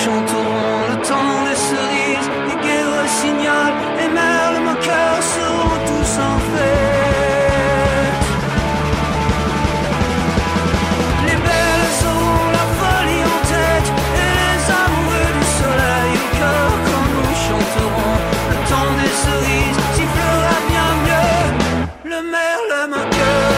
chanterons le temps des cerises, les gueux rossignols et merles moqueurs seront tous en fête. Les belles auront la folie en tête et les amoureux du soleil au cœur quand nous chanterons le temps des cerises sifflera bien mieux le merle moqueur.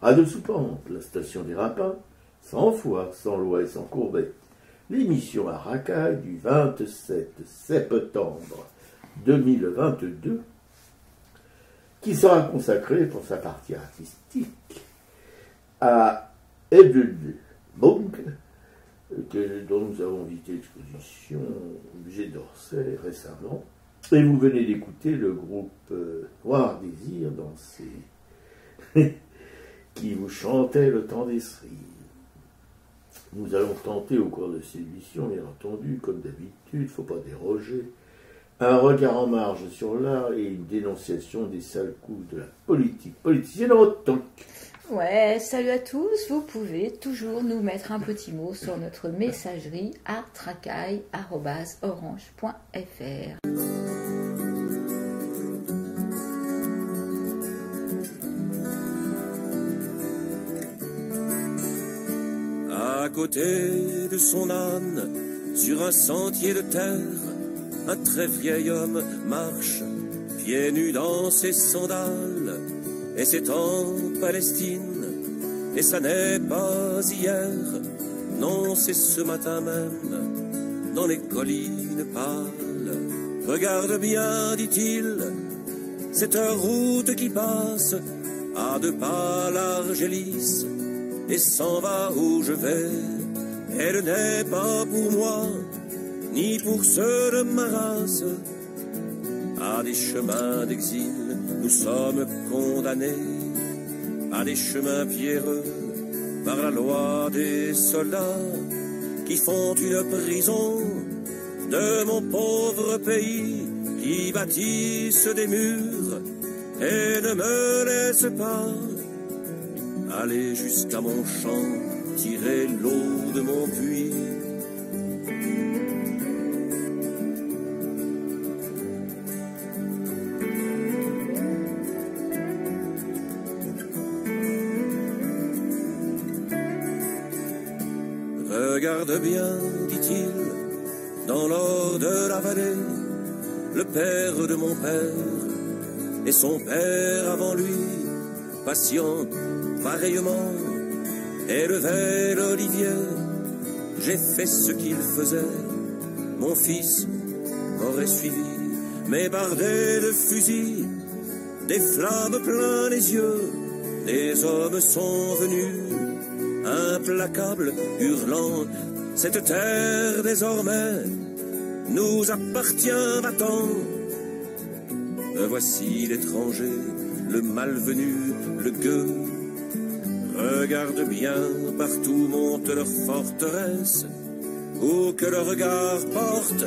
Radio Soupente, la station des Rapins, sans foi, sans loi et sans courbet. L'émission à Racaille du 27 septembre 2022, qui sera consacrée pour sa partie artistique à Edward Monk, dont nous avons visité l'exposition au musée d'Orsay récemment. Et vous venez d'écouter le groupe Noir Désir dans ses... qui vous chantait le temps des cerises. Nous allons tenter au cours de cette émission, bien entendu, comme d'habitude, il ne faut pas déroger, un regard en marge sur l'art et une dénonciation des sales coups de la politique politicienne en tant que... Ouais, salut à tous, vous pouvez toujours nous mettre un petit mot sur notre messagerie artracaille@orange.fr. À côté de son âne, sur un sentier de terre, un très vieil homme marche, pieds nus dans ses sandales, et c'est en Palestine, et ça n'est pas hier, non c'est ce matin même, dans les collines pâles. Regarde bien, dit-il, cette route qui passe, à 2 pas large et lisse, et s'en va où je vais. Elle n'est pas pour moi, ni pour ceux de ma race. À des chemins d'exil, nous sommes condamnés, à des chemins pierreux, par la loi des soldats, qui font une prison de mon pauvre pays, qui bâtissent des murs et ne me laissent pas aller jusqu'à mon champ, tirer l'eau de mon puits. Regarde bien, dit-il, dans l'or de la vallée, le père de mon père et son père avant lui patient, pareillement, élevait l'olivier. J'ai fait ce qu'il faisait, mon fils m'aurait suivi, mais bardé de fusils, des flammes plein les yeux, des hommes sont venus, implacables, hurlant, cette terre désormais nous appartient, va-t'en. Me voici l'étranger, le malvenu, le gueux. Regarde bien, partout monte leur forteresse, où que le regard porte,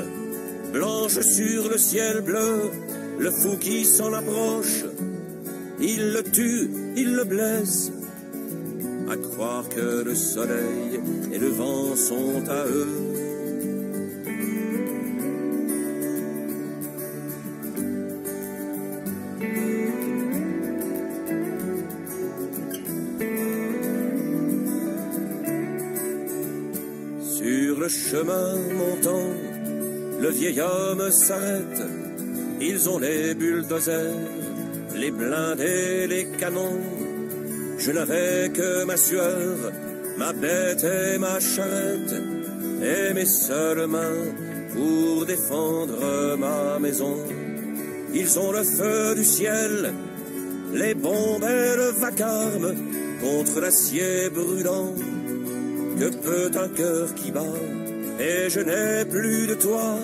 blanche sur le ciel bleu, le fou qui s'en approche, il le tue, il le blesse, à croire que le soleil et le vent sont à eux. Sur le chemin montant, le vieil homme s'arrête. Ils ont les bulldozers, les blindés, les canons. Je n'avais que ma sueur, ma bête et ma charrette, et mes seules mains pour défendre ma maison. Ils ont le feu du ciel, les bombes et le vacarme contre l'acier brûlant. Que peut un cœur qui bat, et je n'ai plus de toi,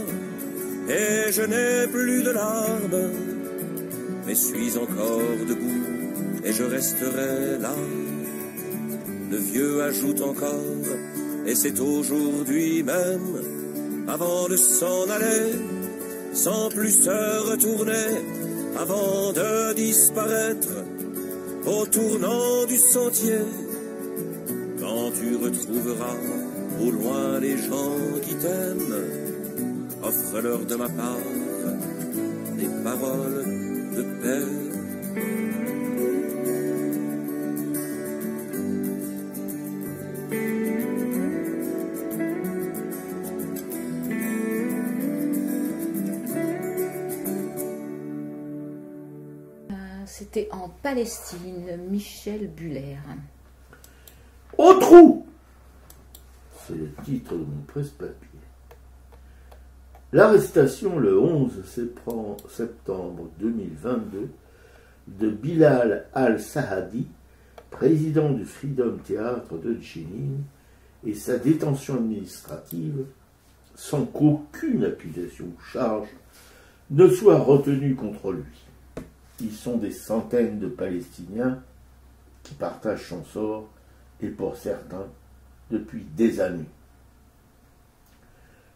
et je n'ai plus de larmes, mais suis encore debout, et je resterai là. Le vieux ajoute encore, et c'est aujourd'hui même, avant de s'en aller, sans plus se retourner, avant de disparaître, au tournant du sentier. Quand tu retrouveras au loin les gens qui t'aiment, offre-leur de ma part des paroles de paix. C'était en Palestine, Michel Buller. Au trou! C'est le titre de mon presse-papier. L'arrestation le 11 septembre 2022 de Bilal al-Sahadi, président du Freedom Theatre de Jenin, et sa détention administrative, sans qu'aucune accusation ou charge ne soit retenue contre lui. Ils sont des centaines de Palestiniens qui partagent son sort, et pour certains, depuis des années.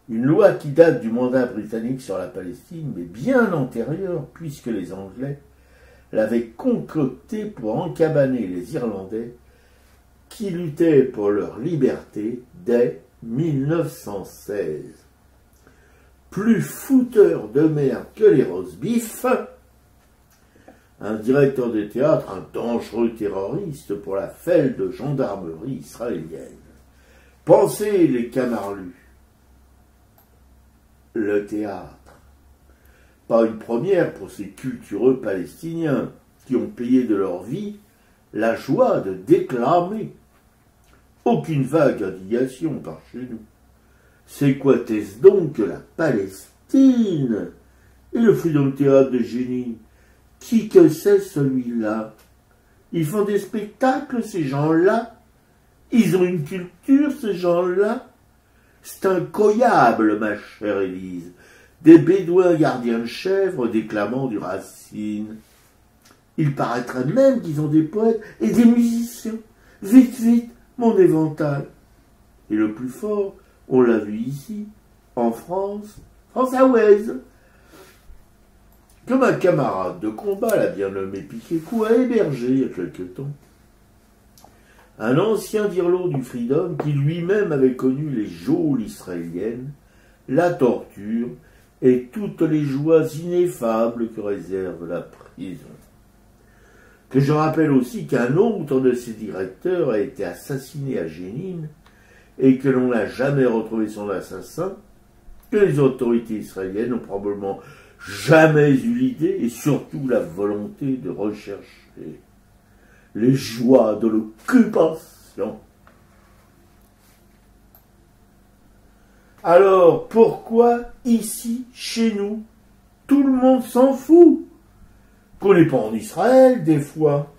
Une loi qui date du mandat britannique sur la Palestine, mais bien antérieure, puisque les Anglais l'avaient concoctée pour encabaner les Irlandais qui luttaient pour leur liberté dès 1916. Plus fouteur de merde que les roast-beef, un directeur de théâtre, un dangereux terroriste pour la fête de gendarmerie israélienne. Pensez les camarlus. Le théâtre. Pas une première pour ces cultureux Palestiniens qui ont payé de leur vie la joie de déclamer. Aucune vague indignation par chez nous. C'est quoi qu'est-ce donc que la Palestine? Et le Freedom Theatre de Jenin? Qui que c'est celui-là? Ils font des spectacles, ces gens-là? Ils ont une culture, ces gens-là? C'est incroyable, ma chère Élise. Des bédouins gardiens de chèvres déclamant du Racine. Il paraîtrait même qu'ils ont des poètes et des musiciens. Vite, vite, mon éventail. Et le plus fort, on l'a vu ici, en France, française, que ma camarade de combat, la bien nommée Piquet-Cou, a hébergé il y a quelque temps. Un ancien dirlo du Freedom qui lui-même avait connu les geôles israéliennes, la torture et toutes les joies ineffables que réserve la prison. Que je rappelle aussi qu'un autre de ses directeurs a été assassiné à Jenin et que l'on n'a jamais retrouvé son assassin, que les autorités israéliennes n'ont probablement jamais eu l'idée et surtout la volonté de rechercher. les joies de l'occupation. Alors, pourquoi ici, chez nous, tout le monde s'en fout? Qu'on n'est pas en Israël, des fois.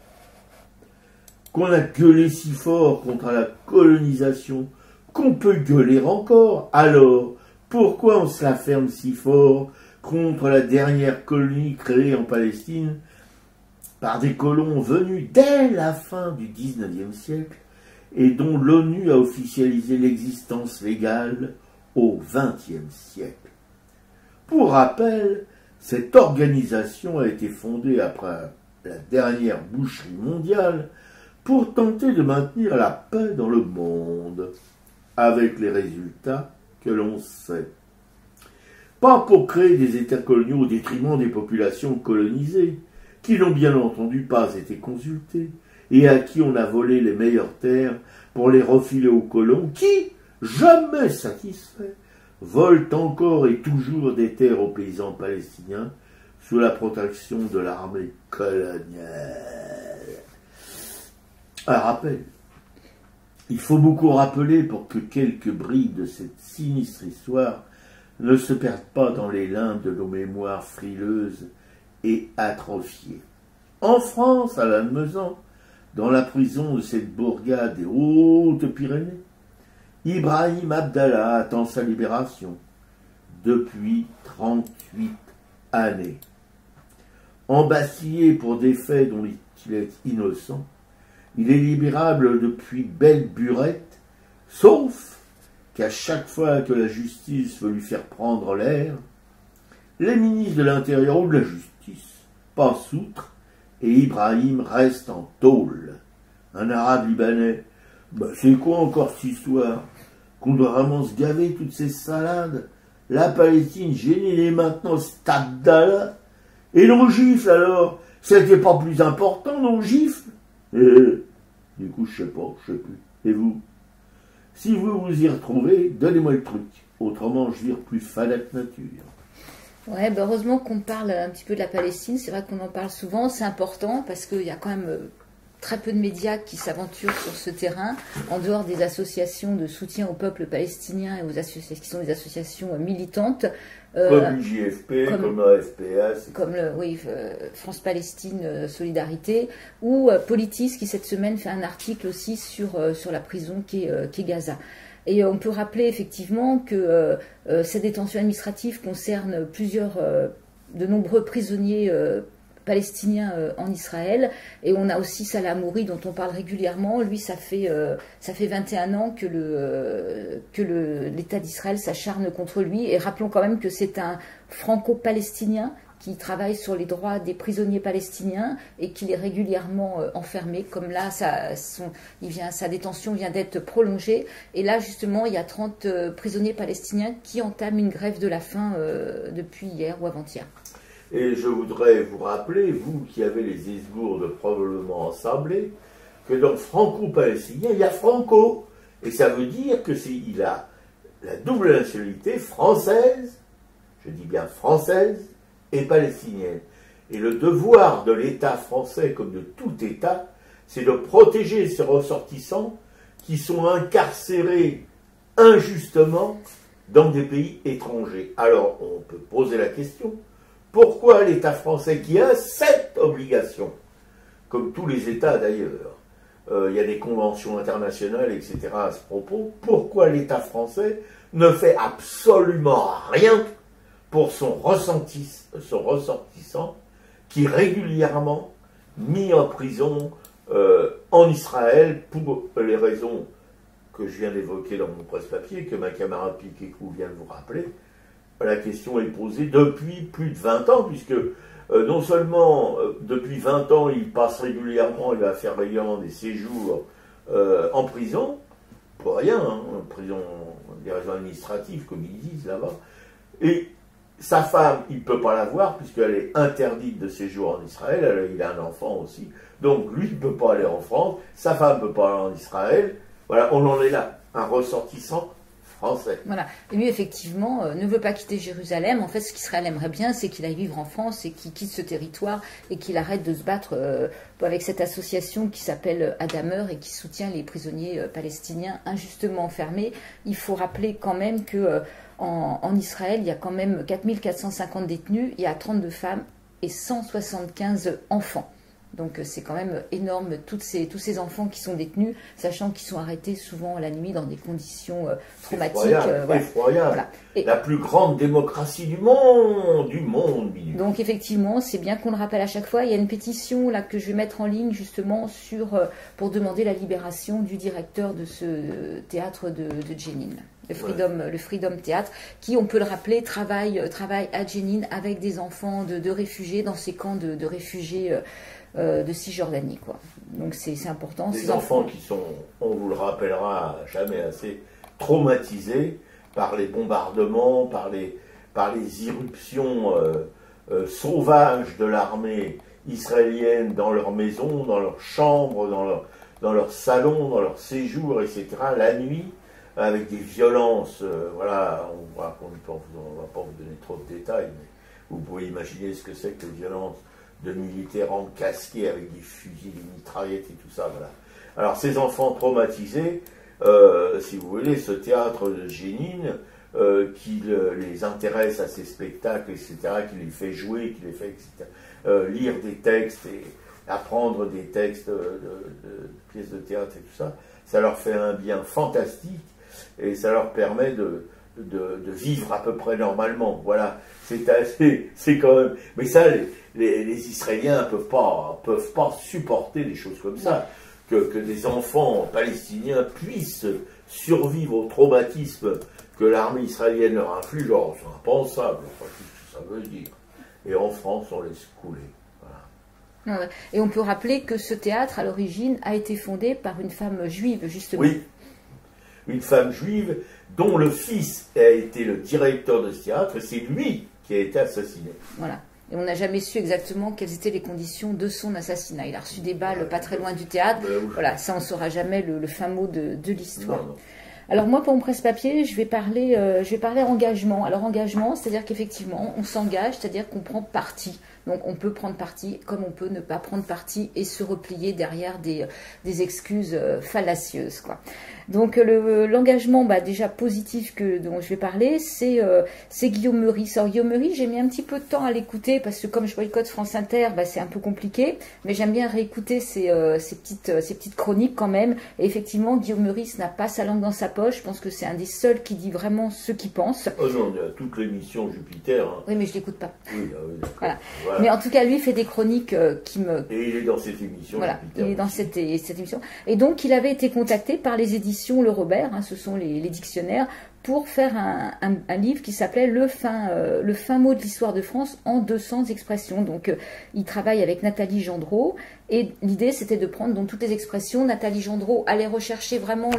Qu'on a gueulé si fort contre la colonisation, qu'on peut gueuler encore. Alors, pourquoi on se la ferme si fort contre la dernière colonie créée en Palestine par des colons venus dès la fin du XIXe siècle et dont l'ONU a officialisé l'existence légale au XXe siècle? Pour rappel, cette organisation a été fondée après la dernière boucherie mondiale pour tenter de maintenir la paix dans le monde, avec les résultats que l'on sait. Pas pour créer des États coloniaux au détriment des populations colonisées, qui n'ont bien entendu pas été consultées, et à qui on a volé les meilleures terres pour les refiler aux colons, qui, jamais satisfaits, volent encore et toujours des terres aux paysans palestiniens sous la protection de l'armée coloniale. Un rappel. Il faut beaucoup rappeler pour que quelques bribes de cette sinistre histoire ne se perdent pas dans les limbes de nos mémoires frileuses et atrophiées. En France, à Lannemezan, dans la prison de cette bourgade des Hautes-Pyrénées, Ibrahim Abdallah attend sa libération depuis 38 années. Embastillé pour des faits dont il est innocent, il est libérable depuis belle burette, sauf qu'à chaque fois que la justice veut lui faire prendre l'air, les ministres de l'Intérieur ou de la Justice passent outre et Ibrahim reste en tôle. Un arabe libanais, c'est quoi encore cette histoire? Qu'on doit vraiment se gaver toutes ces salades? La Palestine gênée et maintenant cet Abdallah. Et l'on gifle alors? C'était pas plus important, l'on gifle? Du coup, je sais plus. Et vous? Si vous vous y retrouvez, donnez-moi le truc. Autrement, je vire plus fadette nature. Ouais, heureusement qu'on parle un petit peu de la Palestine. C'est vrai qu'on en parle souvent. C'est important parce qu'il y a quand même très peu de médias qui s'aventurent sur ce terrain, en dehors des associations de soutien au peuple palestinien et aux associations qui sont des associations militantes. Comme l'JFP, comme la FPS. Comme France-Palestine Solidarité, ou Politis qui cette semaine fait un article aussi sur la prison qu'est Gaza. Et on peut rappeler effectivement que cette détention administrative concerne de nombreux prisonniers palestiniens en Israël. Et on a aussi Salah Hamouri dont on parle régulièrement. Lui, ça fait 21 ans que l'État d'Israël s'acharne contre lui. Et rappelons quand même que c'est un franco-palestinien qui travaille sur les droits des prisonniers palestiniens et qu'il est régulièrement enfermé. Comme là, sa détention vient d'être prolongée. Et là, justement, il y a 30 prisonniers palestiniens qui entament une grève de la faim depuis hier ou avant-hier. Et je voudrais vous rappeler, vous qui avez les esgourdes probablement ensablées, que dans le franco-palestinien, il y a franco. Et ça veut dire qu'il a la double nationalité française, je dis bien française, et palestinienne. Et le devoir de l'État français, comme de tout État, c'est de protéger ses ressortissants qui sont incarcérés injustement dans des pays étrangers. Alors, on peut poser la question, pourquoi l'État français, qui a cette obligation, comme tous les États d'ailleurs, il y a des conventions internationales, etc. à ce propos, pourquoi l'État français ne fait absolument rien pour son ressortissant qui est régulièrement mis en prison en Israël pour les raisons que je viens d'évoquer dans mon presse-papier, que ma camarade Piquet-Cou vient de vous rappeler. La question est posée depuis plus de 20 ans, puisque non seulement depuis 20 ans, il passe régulièrement, il va faire régulièrement des séjours en prison, pour rien, prison, des raisons administratives, comme ils disent là-bas, et sa femme, il ne peut pas la voir, puisqu'elle est interdite de séjour en Israël, il a un enfant aussi, donc lui ne peut pas aller en France, sa femme ne peut pas aller en Israël, voilà, on en est là, un ressortissant français. Voilà. Et lui, effectivement, ne veut pas quitter Jérusalem. En fait, ce qu'Israël aimerait bien, c'est qu'il aille vivre en France et qu'il quitte ce territoire et qu'il arrête de se battre avec cette association qui s'appelle Adamer et qui soutient les prisonniers palestiniens injustement enfermés. Il faut rappeler quand même que en Israël, il y a quand même 4450 détenus, il y a 32 femmes et 175 enfants. Donc c'est quand même énorme, tous ces enfants qui sont détenus, sachant qu'ils sont arrêtés souvent la nuit dans des conditions traumatiques. Effroyable. Voilà. Et la plus grande démocratie du monde. Donc effectivement, c'est bien qu'on le rappelle à chaque fois. Il y a une pétition là que je vais mettre en ligne justement pour demander la libération du directeur de ce théâtre de Jenin. Le Freedom Theatre, qui, on peut le rappeler, travaille à Jenin avec des enfants de réfugiés dans ces camps de réfugiés de Cisjordanie, quoi. Donc c'est important. Des enfants qui sont, on vous le rappellera jamais assez, traumatisés par les bombardements, par les irruptions sauvages de l'armée israélienne dans leurs maisons, dans leurs chambres, dans leurs salons, dans leurs séjours, etc., la nuit, avec des violences, voilà, on va pas vous donner trop de détails, mais vous pouvez imaginer ce que c'est que les violences de militaires encasqués avec des fusils, des mitraillettes et tout ça, voilà. Alors ces enfants traumatisés, si vous voulez, ce théâtre de Jenin, qui les intéresse à ces spectacles, etc., qui les fait jouer, qui les fait, etc., lire des textes et apprendre des textes de pièces de théâtre et tout ça, ça leur fait un bien fantastique et ça leur permet de vivre à peu près normalement. Voilà, c'est quand même... Mais ça, les Israéliens peuvent pas supporter des choses comme ça. Que des enfants palestiniens puissent survivre au traumatisme que l'armée israélienne leur inflige, c'est impensable. Enfin, qu'est-ce que ça veut dire? Et en France, on laisse couler. Voilà. Et on peut rappeler que ce théâtre, à l'origine, a été fondé par une femme juive, justement. Oui, une femme juive dont le fils a été le directeur de ce théâtre, et c'est lui qui a été assassiné. Voilà. Et on n'a jamais su exactement quelles étaient les conditions de son assassinat. Il a reçu des balles pas très loin du théâtre. Voilà, ça on ne saura jamais le fin mot de l'histoire. Alors moi, pour mon presse-papier, je vais parler engagement. Alors engagement, c'est-à-dire qu'effectivement, on s'engage, c'est-à-dire qu'on prend parti. Donc on peut prendre parti, comme on peut ne pas prendre parti et se replier derrière des excuses fallacieuses, quoi. Donc l'engagement déjà positif dont je vais parler, c'est Guillaume Meurice. Alors Guillaume Meurice, j'ai mis un petit peu de temps à l'écouter parce que comme je boycotte France Inter, c'est un peu compliqué, mais j'aime bien réécouter ces petites chroniques quand même. Et effectivement, Guillaume Meurice n'a pas sa langue dans sa poche. Je pense que c'est un des seuls qui dit vraiment ce qu'il pense. Oh non, il y a toute l'émission Jupiter. Hein. Oui, mais je l'écoute pas. Oui, voilà. Mais en tout cas, lui fait des chroniques qui me... Et il est dans cette émission. Voilà, Jupiter, il est dans cette émission. Et donc, il avait été contacté par les éditions Le Robert, ce sont les dictionnaires, pour faire un livre qui s'appelait le fin mot de l'histoire de France en 200 expressions. Donc, il travaille avec Nathalie Gendreau. Et l'idée, c'était de prendre toutes les expressions. Nathalie Gendreau allait rechercher vraiment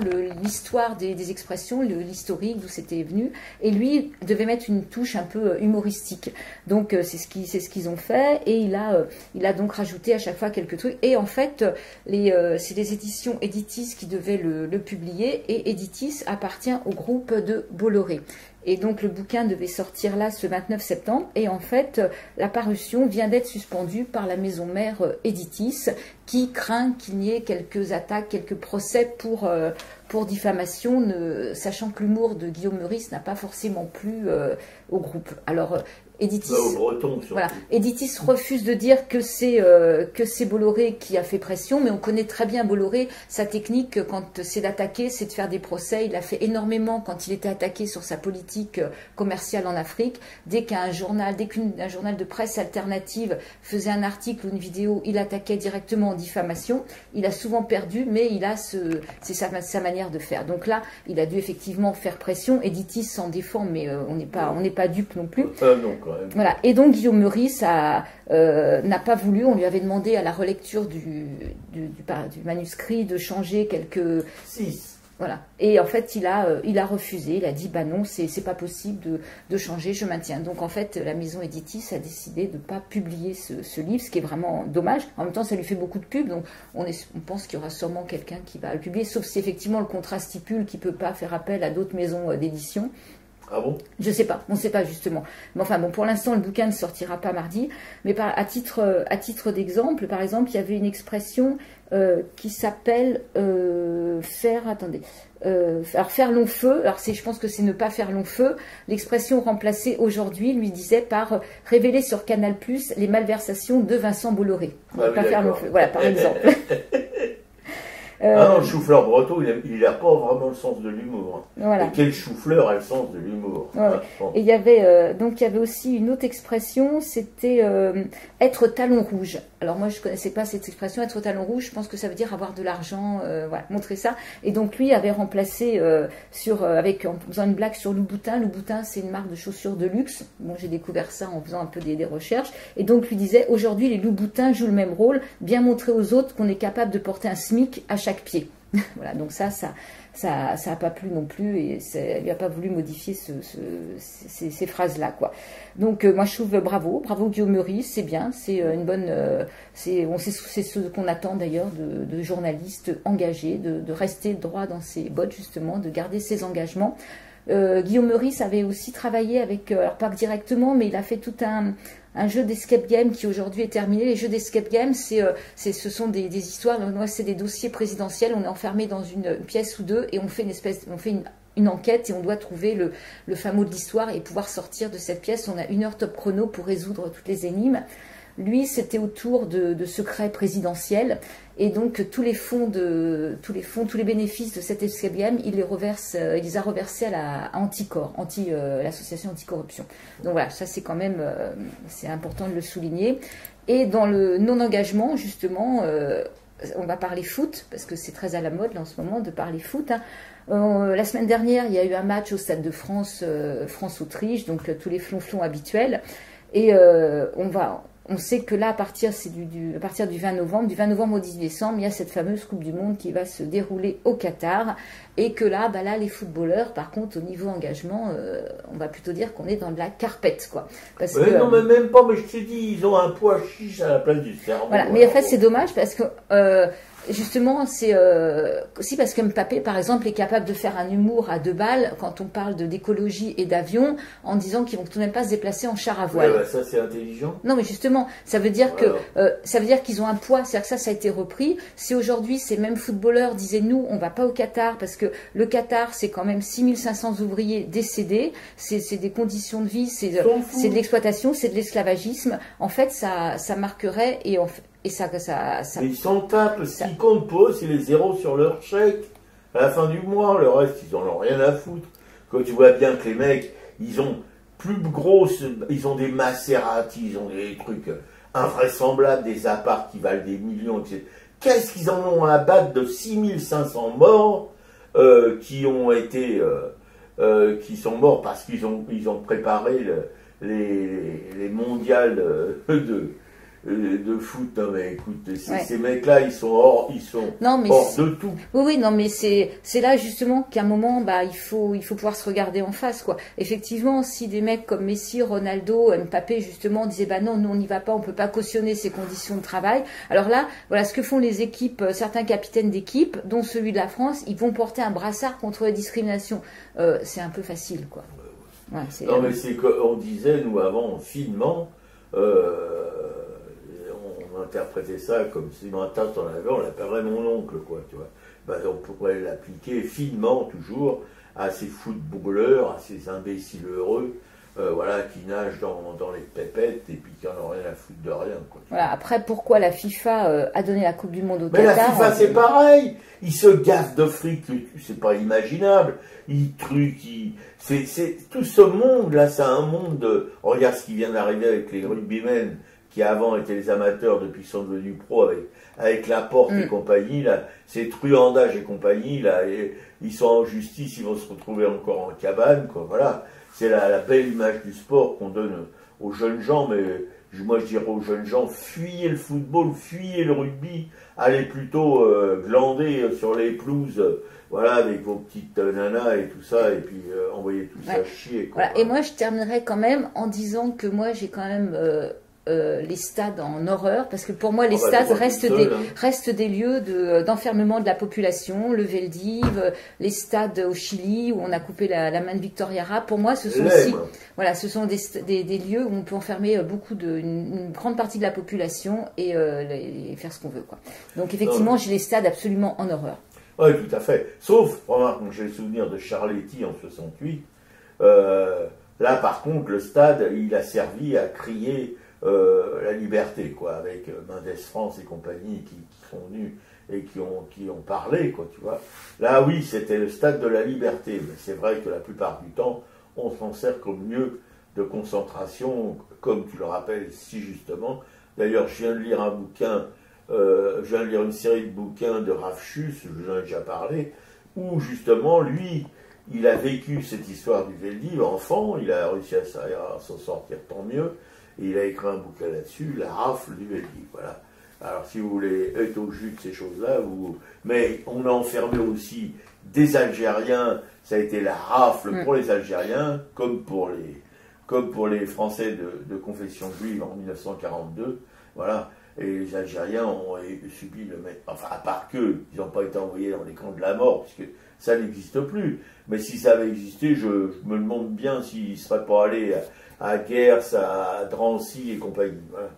l'histoire des expressions, l'historique, d'où c'était venu. Et lui devait mettre une touche un peu humoristique. Donc, c'est ce qu'ils ont fait. Et il a donc rajouté à chaque fois quelques trucs. Et en fait, c'est les éditions Editis qui devaient le publier. Et Editis appartient au groupe de Bolloré. Et donc le bouquin devait sortir là ce 29 septembre. Et en fait, la parution vient d'être suspendue par la maison mère Editis, qui craint qu'il n'y ait quelques attaques, quelques procès pour diffamation, sachant que l'humour de Guillaume Meurice n'a pas forcément plu au groupe. Alors, Editis, voilà, Editis refuse de dire que c'est Bolloré qui a fait pression, mais on connaît très bien Bolloré. Sa technique, quand c'est d'attaquer, c'est de faire des procès. Il a fait énormément quand il était attaqué sur sa politique commerciale en Afrique. Dès qu'un journal de presse alternative faisait un article ou une vidéo, il attaquait directement en diffamation. Il a souvent perdu, mais c'est sa manière de faire. Donc là, il a dû effectivement faire pression. Editis s'en défend, mais on n'est pas dupe non plus. Non. Voilà. Et donc Guillaume Meurice n'a pas voulu. On lui avait demandé à la relecture du manuscrit de changer quelques... Voilà. Et en fait, il a refusé. Il a dit, bah non, c'est pas possible de changer, je maintiens. Donc en fait, la maison Editis a décidé de ne pas publier ce livre, ce qui est vraiment dommage. En même temps, ça lui fait beaucoup de pub, donc on pense qu'il y aura sûrement quelqu'un qui va le publier, sauf si effectivement le contrat stipule qu'il ne peut pas faire appel à d'autres maisons d'édition. Ah bon? Je sais pas, on ne sait pas justement. Mais enfin bon, pour l'instant, le bouquin ne sortira pas mardi. Mais à titre d'exemple, par exemple, il y avait une expression qui s'appelle faire long feu. Alors je pense que c'est ne pas faire long feu. L'expression remplacée aujourd'hui lui disait par révéler sur Canal+ les malversations de Vincent Bolloré. Ah, pas oui, faire long feu. Voilà, par exemple. Ah non, le chou-fleur breton, il n'a pas vraiment le sens de l'humour. Voilà. Et quel chou-fleur a le sens de l'humour? Ouais, ouais. Bon. Et il y avait aussi une autre expression, c'était être talon rouge. Alors moi je connaissais pas cette expression, être talon rouge, je pense que ça veut dire avoir de l'argent, voilà, montrer ça. Et donc lui avait remplacé en faisant une blague sur Louboutin. Louboutin, c'est une marque de chaussures de luxe. Bon, j'ai découvert ça en faisant un peu des recherches. Et donc lui disait, aujourd'hui les Louboutins jouent le même rôle, bien montrer aux autres qu'on est capable de porter un SMIC à chaque pied. Voilà, donc ça a pas plu non plus, et il n'a pas voulu modifier ces phrases-là, quoi. Donc moi je trouve bravo Guillaume Meurice, c'est bien, c'est une bonne, c'est ce qu'on attend d'ailleurs de journalistes engagés, de rester droit dans ses bottes justement, de garder ses engagements. Guillaume Meurice avait aussi travaillé avec, alors pas directement, mais il a fait tout un jeu d'escape game qui aujourd'hui est terminé. Les jeux d'escape game, ce sont des histoires, c'est des dossiers présidentiels, on est enfermé dans une pièce ou deux et on fait une enquête et on doit trouver le fin mot de l'histoire et pouvoir sortir de cette pièce. On a 1 heure top chrono pour résoudre toutes les énigmes. Lui, c'était autour de secrets présidentiels. Et donc, tous les bénéfices de cet escape game, il les a reversés à Anticor, l'association anticorruption. Donc voilà, ça c'est quand même, c'est important de le souligner. Et dans le non-engagement, justement, on va parler foot, parce que c'est très à la mode là, en ce moment de parler foot, hein. La semaine dernière, il y a eu un match au Stade de France, France-Autriche, donc tous les flonflons habituels. Et on sait que là, à partir du 20 novembre, du 20 novembre au 18 décembre, il y a cette fameuse Coupe du Monde qui va se dérouler au Qatar. Et que là, les footballeurs, par contre, au niveau engagement, on va plutôt dire qu'on est dans de la carpette, quoi. Parce que, non, mais même pas, mais je t'ai dit, ils ont un poids chiche à la place du cerveau. Voilà, mais en fait, c'est dommage parce que... justement, c'est aussi parce que Mbappé, par exemple, est capable de faire un humour à 2 balles quand on parle d'écologie et d'avion, en disant qu'ils vont tout de même pas se déplacer en char à voile. Ouais, ça c'est intelligent. Non, mais justement, ça veut dire qu'ils ont un poids. C'est-à-dire que ça a été repris. Si aujourd'hui ces mêmes footballeurs disaient nous, on va pas au Qatar parce que le Qatar, c'est quand même 6500 ouvriers décédés, c'est des conditions de vie, c'est de l'exploitation, c'est de l'esclavagisme. En fait, ça marquerait et ça ils s'en tapent, ce qui compte pour eux, c'est les zéros sur leur chèque. À la fin du mois, le reste, ils en ont rien à foutre. Quand tu vois bien que les mecs, ils ont ils ont des Maserati, ils ont des trucs invraisemblables, des apparts qui valent des millions, etc. Qu'est-ce qu'ils en ont à battre de 6500 morts qui sont morts parce qu'ils ont préparé les mondiales de foot. Non mais écoute, ces mecs-là, ils sont hors de tout. Oui, non mais c'est là justement qu'à un moment, il faut pouvoir se regarder en face, quoi. Effectivement, si des mecs comme Messi, Ronaldo, Mbappé justement disaient non, nous on n'y va pas, on peut pas cautionner ces conditions de travail. Alors là, voilà ce que font les équipes, certains capitaines d'équipe, dont celui de la France, ils vont porter un brassard contre la discrimination. C'est un peu facile, quoi. Ouais, non mais c'est qu'on disait nous avant finement. On interprétait ça comme si dans un tas on avait, on l'appellerait mon oncle, quoi, tu vois. On pourrait l'appliquer finement toujours à ces footballeurs, à ces imbéciles heureux, qui nagent dans les pépettes et puis qui n'en ont rien à foutre de rien, quoi. Voilà. Après, pourquoi la FIFA a donné la Coupe du Monde au Qatar? Mais la FIFA, c'est pareil. Ils se gaffent de fric, c'est pas imaginable. Ils truquent, tout ce monde-là, c'est un monde de... Regarde ce qui vient d'arriver avec les rugbymen, qui avant étaient les amateurs, depuis qu'ils sont devenus pros avec Laporte et compagnie, là, ces truandages et compagnie, là, ils sont en justice, ils vont se retrouver encore en cabane, quoi, voilà. C'est la belle image du sport qu'on donne aux jeunes gens, mais moi je dirais aux jeunes gens, fuyez le football, fuyez le rugby, allez plutôt glander sur les pelouses, voilà, avec vos petites nanas et tout ça, et puis envoyez tout ça chier. Quoi. Voilà. Et moi je terminerai quand même en disant que moi j'ai quand même les stades en horreur, parce que pour moi les stades restent des lieux d'enfermement de la population, le Veldiv, les stades au Chili où on a coupé la main de Victor Jara, pour moi ce sont aussi, voilà, ce sont des lieux où on peut enfermer une grande partie de la population et faire ce qu'on veut, quoi. Donc effectivement j'ai les stades absolument en horreur. Oui, tout à fait. Sauf, remarque, j'ai le souvenir de Charletti en 68, là par contre le stade il a servi à crier la liberté, quoi, avec Mendes France et compagnie qui sont venus et qui ont parlé, quoi, tu vois. Là, oui, c'était le stade de la liberté, mais c'est vrai que la plupart du temps, on s'en sert comme lieu de concentration, comme tu le rappelles si justement. D'ailleurs, je viens de lire un bouquin, je viens de lire une série de bouquins de Rafchus, j'en ai déjà parlé, où justement, lui, il a vécu cette histoire du Veldiv, enfant, il a réussi à s'en sortir, tant mieux. Et il a écrit un bouquin là-dessus, La rafle du Veldiv, voilà. Alors si vous voulez être au jus de ces choses-là, mais on a enfermé aussi des Algériens, ça a été la rafle pour les Algériens, comme pour les Français de confession juive en 1942, voilà. Et les Algériens ont subi le même, enfin à part qu'eux, ils n'ont pas été envoyés dans les camps de la mort, puisque ça n'existe plus. Mais si ça avait existé, je me demande bien s'ils ne seraient pas allés à Gers, à Drancy et compagnie. Voilà.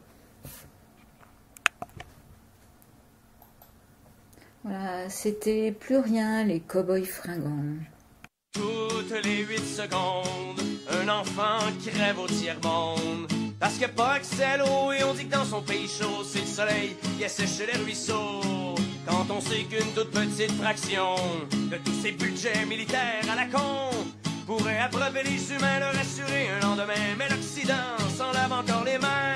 Voilà, c'était plus rien, les cow-boys fringants. Toutes les 8 secondes, un enfant qui rêve au tiers-monde. Parce qu'il n'y a pas accès à l'eau et on dit que dans son pays chaud, c'est le soleil qui assèche les ruisseaux. Quand on sait qu'une toute petite fraction de tous ces budgets militaires à la con pourrait abreuver les humains, leur assurer un lendemain. Mais l'Occident s'en lave encore les mains,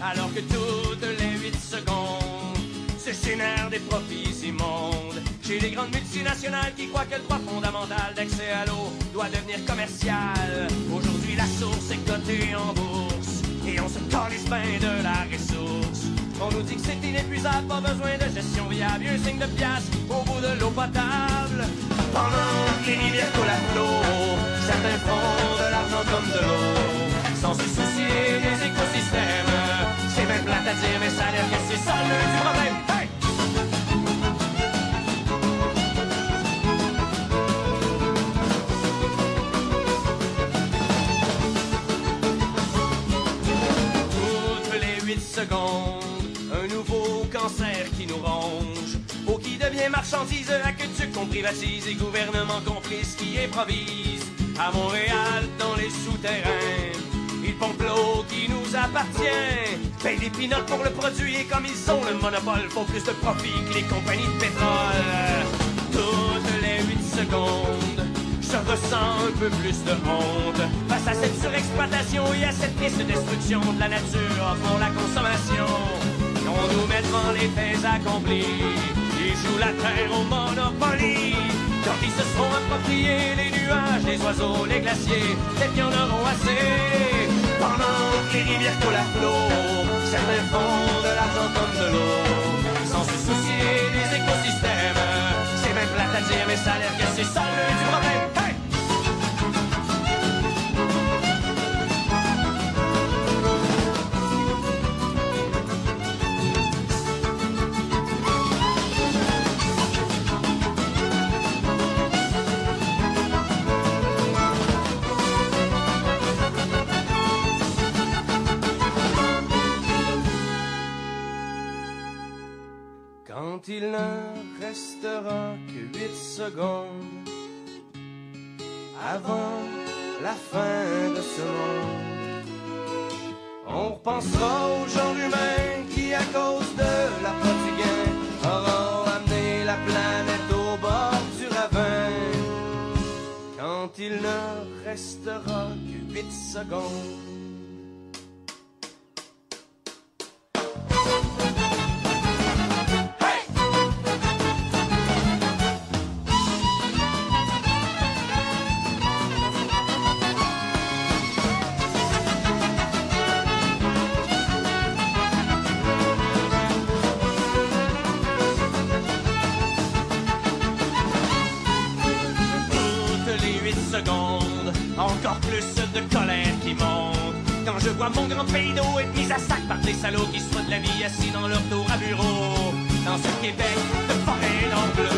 alors que toutes les 8 secondes se génèrent des profits immondes chez les grandes multinationales qui croient que le droit fondamental d'accès à l'eau doit devenir commercial. Aujourd'hui la source est cotée en bourse et on se calisse bien de la ressource. On nous dit que c'est inépuisable, pas besoin de gestion viable, un signe de pièce au bout de l'eau potable. Pendant que les rivières coulent à flot, certains font de l'argent comme de l'eau, sans se soucier des écosystèmes. C'est même plate à dire, mais ça a l'air que c'est ça le du problème. Hey! Toutes les 8 secondes, un nouveau cancer qui nous ronge, eau qui devient marchandise, aqueduc qu'on privatise et gouvernement complice qui improvise. À Montréal, dans les souterrains, ils pompent l'eau qui nous appartient, payent des pinottes pour le produit et comme ils ont le monopole, font plus de profit que les compagnies de pétrole. Toutes les 8 secondes, je ressens un peu plus de honte face à cette surexploitation et à cette triste destruction de la nature pour la consommation. On nous met devant les faits accomplis, ils jouent la terre au Monopoly. Quand ils se seront appropriés les nuages, les oiseaux, les glaciers, peut-être qu'ils en auront assez. Pendant que les rivières coulent à flot, certains font de l'argent comme de l'eau, sans se soucier des écosystèmes. C'est même plate à dire, mais ça a l'air que c'est ça le du problème. Hey! Quand il ne restera que 8 secondes avant la fin de ce monde, on repensera aux gens humains qui, à cause de la Portugaine, auront amené la planète au bord du ravin. Quand il ne restera que 8 secondes. je vois mon grand pays d'eau est mis à sac par des salauds qui se foutent de la vie assis dans leur tour à bureau. Dans ce Québec de forêt en bleu.